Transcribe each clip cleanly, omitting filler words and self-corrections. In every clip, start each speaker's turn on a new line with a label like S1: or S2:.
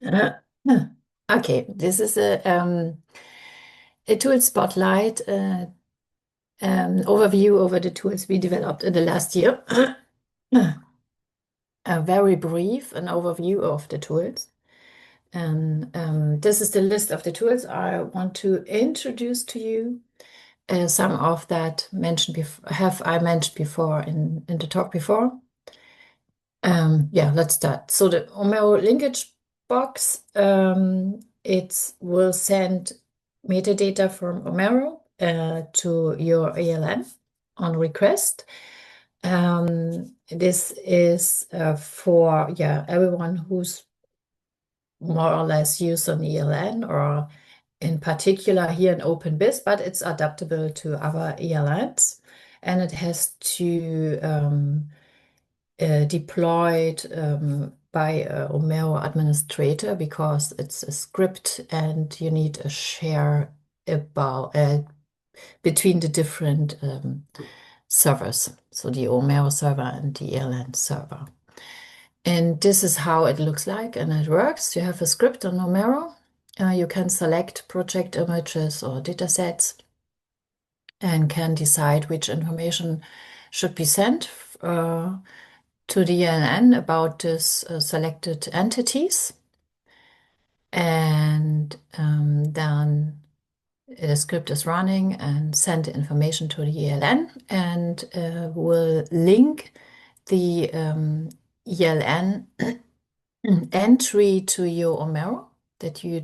S1: Uh, okay, this is a tool spotlight overview over the tools we developed in the last year. A very brief an overview of the tools. And this is the list of the tools I want to introduce to you. Some of that mentioned have I mentioned before in the talk before. Yeah, let's start. So the Omero linkage box, it will send metadata from Omero to your ELN on request. This is for everyone who's more or less used on ELN, or in particular here in OpenBiz, but it's adaptable to other ELNs, and it has to deployed by a Omero administrator because it's a script and you need a share about between the different servers, so the Omero server and the ELN server. And this is how it looks like, and it works. You have a script on Omero. You can select project images or datasets and can decide which information should be sent to the ELN about this selected entities. And then the script is running and send the information to the ELN and will link the ELN entry to your Omero that you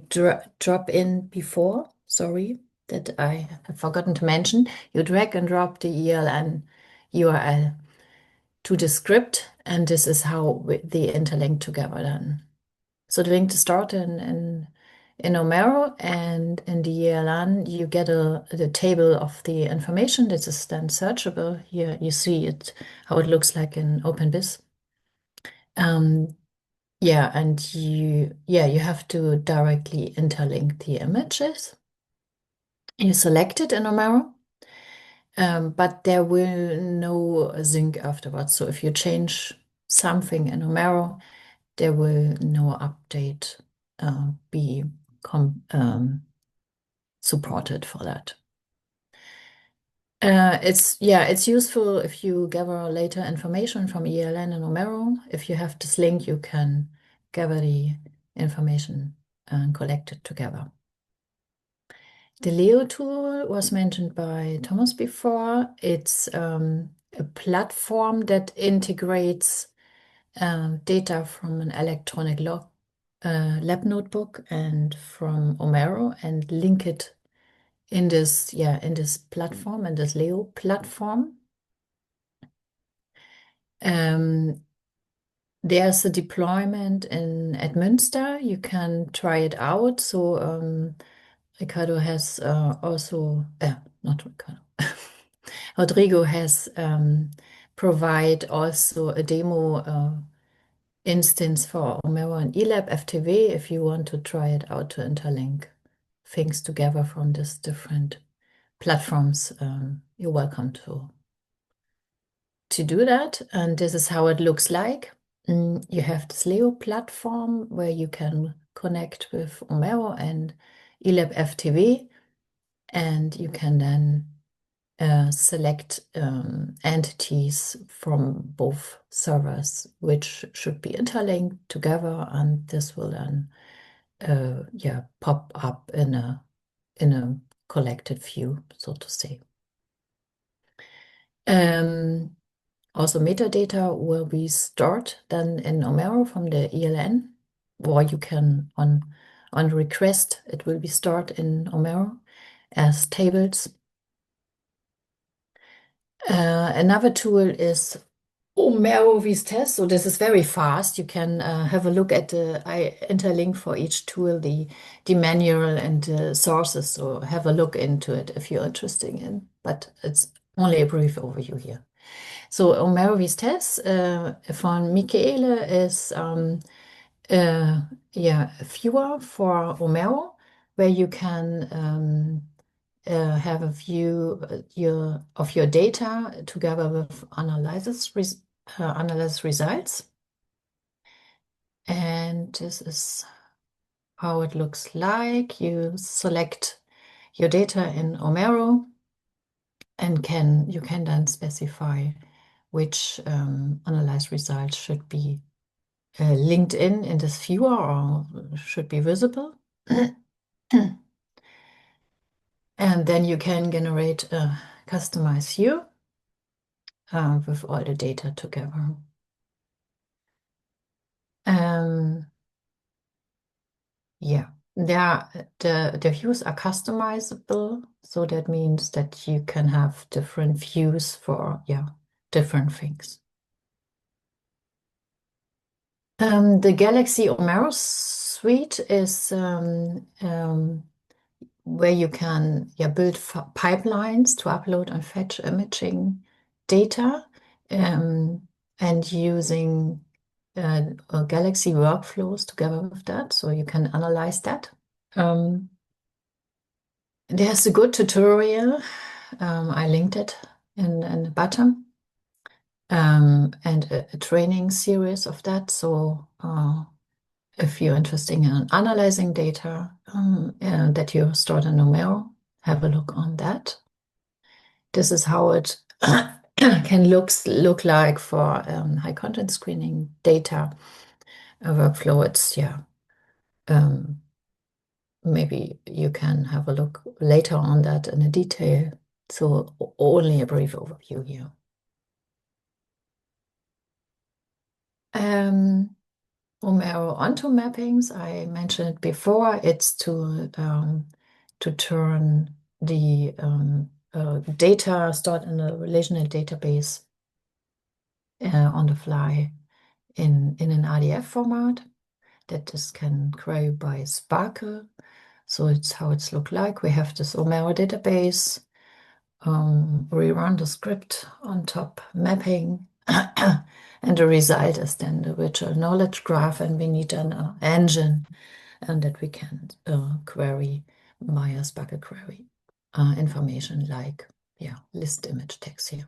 S1: drop in before. Sorry, that I have forgotten to mention. You drag and drop the ELN URL to the script, and this is how they interlink together then. So the link to start in Omero, and in the ELN you get the table of the information. This is then searchable. Here you see it how it looks like in OpenBiz. Yeah, and you have to directly interlink the images. You select it in Omero. But there will no sync afterwards. So if you change something in Omero, there will no update be supported for that. It's useful if you gather later information from ELN and Omero. If you have this link, you can gather the information and collect it together. The Leo tool was mentioned by Thomas before. It's a platform that integrates data from an electronic lab notebook and from Omero and link it in this platform, in this Leo platform. There's a deployment at Münster. You can try it out. So Ricardo has also, not Ricardo, Rodrigo has provide also a demo instance for Omero and eLab FTW if you want to try it out to interlink things together from these different platforms. You're welcome to do that. And this is how it looks like. You have this Leo platform where you can connect with Omero and eLab FTW, and you can then select entities from both servers, which should be interlinked together, and this will then pop up in a collected view, so to say. Also, metadata will be stored then in Omero from the ELN, or you can on request it will be stored in Omero as tables. Another tool is OMERO-suite. So this is very fast. You can have a look at I interlink for each tool the manual and the sources. So have a look into it if you're interested in. But it's only a brief overview here. So OMERO-suite von Michele is a viewer for Omero, where you can have a view of your data together with analysis results. And this is how it looks like. You select your data in OMERO and you can then specify which analyzed results should be linked in this viewer or should be visible. And then you can generate a customized view with all the data together. Yeah, the views are customizable, so that means that you can have different views for different things. The Galaxy OMERO-suite is where you can build pipelines to upload and fetch imaging data, and using Galaxy workflows together with that, so you can analyze that. There's a good tutorial. I linked it in the bottom, and a training series of that. So if you're interested in analyzing data that you stored in OMERO, have a look on that. This is how it can look like for high content screening data workflow. It's maybe you can have a look later on that in a detail. So only a brief overview here. OMERO-Onto-Mappings, I mentioned it before. It's to turn the data stored in a relational database on the fly in an RDF format that this can query by Sparkle. So it's how it's look like. We have this OMERO database. We run the script on top mapping, and the result is then the virtual knowledge graph, and we need an engine and that we can query via Sparkle query information like list image text here.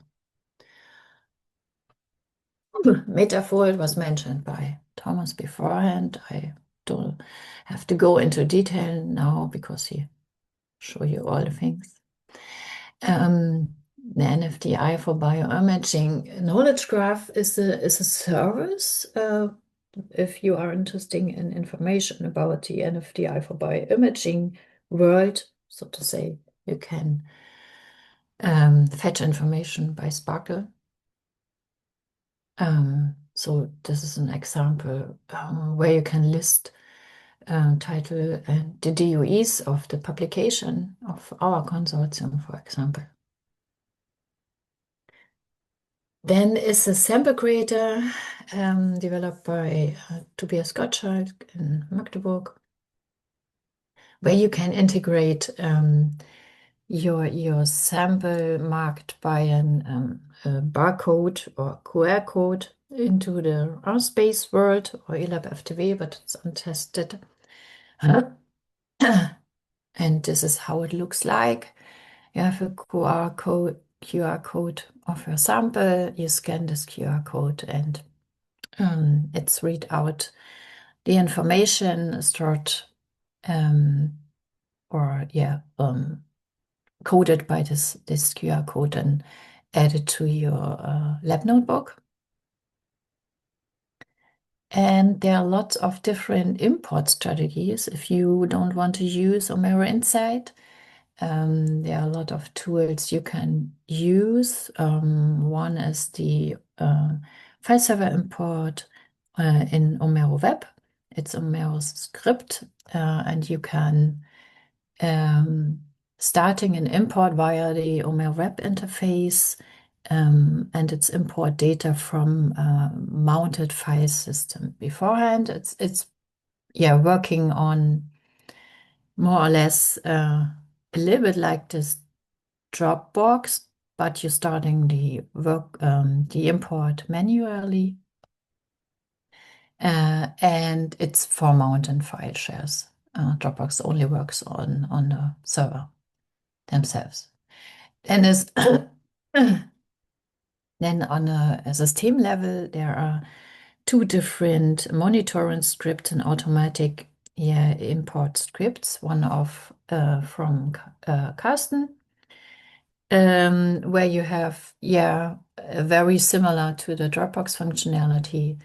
S1: MetaFold was mentioned by Thomas beforehand. I don't have to go into detail now because he show you all the things. The NFDI for bioimaging knowledge graph is a service. If you are interested in information about the NFDI for bioimaging world, so to say, you can fetch information by Sparkle. So this is an example where you can list title and the DOEs of the publication of our consortium, for example. Then is a SampleCreator developed by Tobias Gottschalk in Magdeburg, where you can integrate your sample marked by a barcode or QR code into the RSpace world or ELAB-FTW, but it's untested. And this is how it looks like. You have a QR code of your sample. You scan this QR code and it's read out the information stored coded by this QR code and added to your lab notebook. And there are lots of different import strategies. If you don't want to use OMERO Insight, there are a lot of tools you can use. One is the file server import in OMERO Web. It's OMERO's script, and you can starting an import via the OMERO Web interface, and it's import data from mounted file system beforehand. It's working on more or less a little bit like this Dropbox, but you're starting the import manually, and it's for mountain file shares. Dropbox only works on the server themselves, and is then on a system level there are two different monitoring scripts: an automatic import scripts, one of from Carsten, where you have very similar to the Dropbox functionality.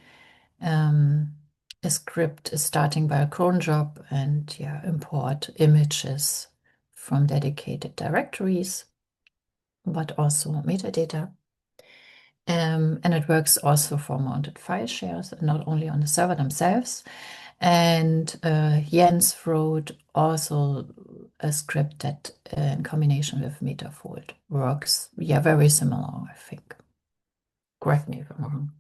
S1: A script is starting by a cron job and import images from dedicated directories, but also metadata. And it works also for mounted file shares, not only on the server themselves. And Jens wrote also a script that, in combination with MetaFold, works, very similar, I think. Correct me if I'm wrong.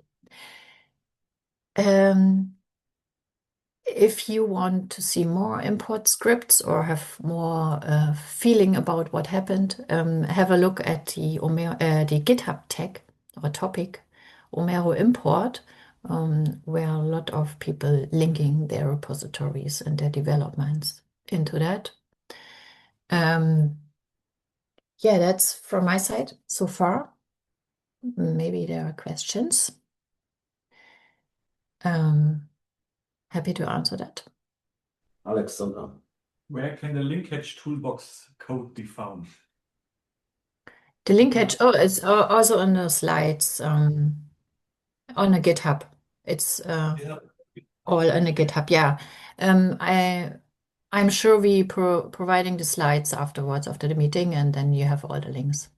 S1: If you want to see more import scripts or have more feeling about what happened, have a look at the GitHub tag or topic, Omero import, where a lot of people linking their repositories and their developments into that. That's from my side so far. Maybe there are questions. Happy to answer that.
S2: Alexander,
S3: where can the linkage toolbox code be found?
S1: The linkage, it's also on the slides on a GitHub. It's all in a GitHub. Yeah, I'm sure we providing the slides afterwards after the meeting, and then you have all the links.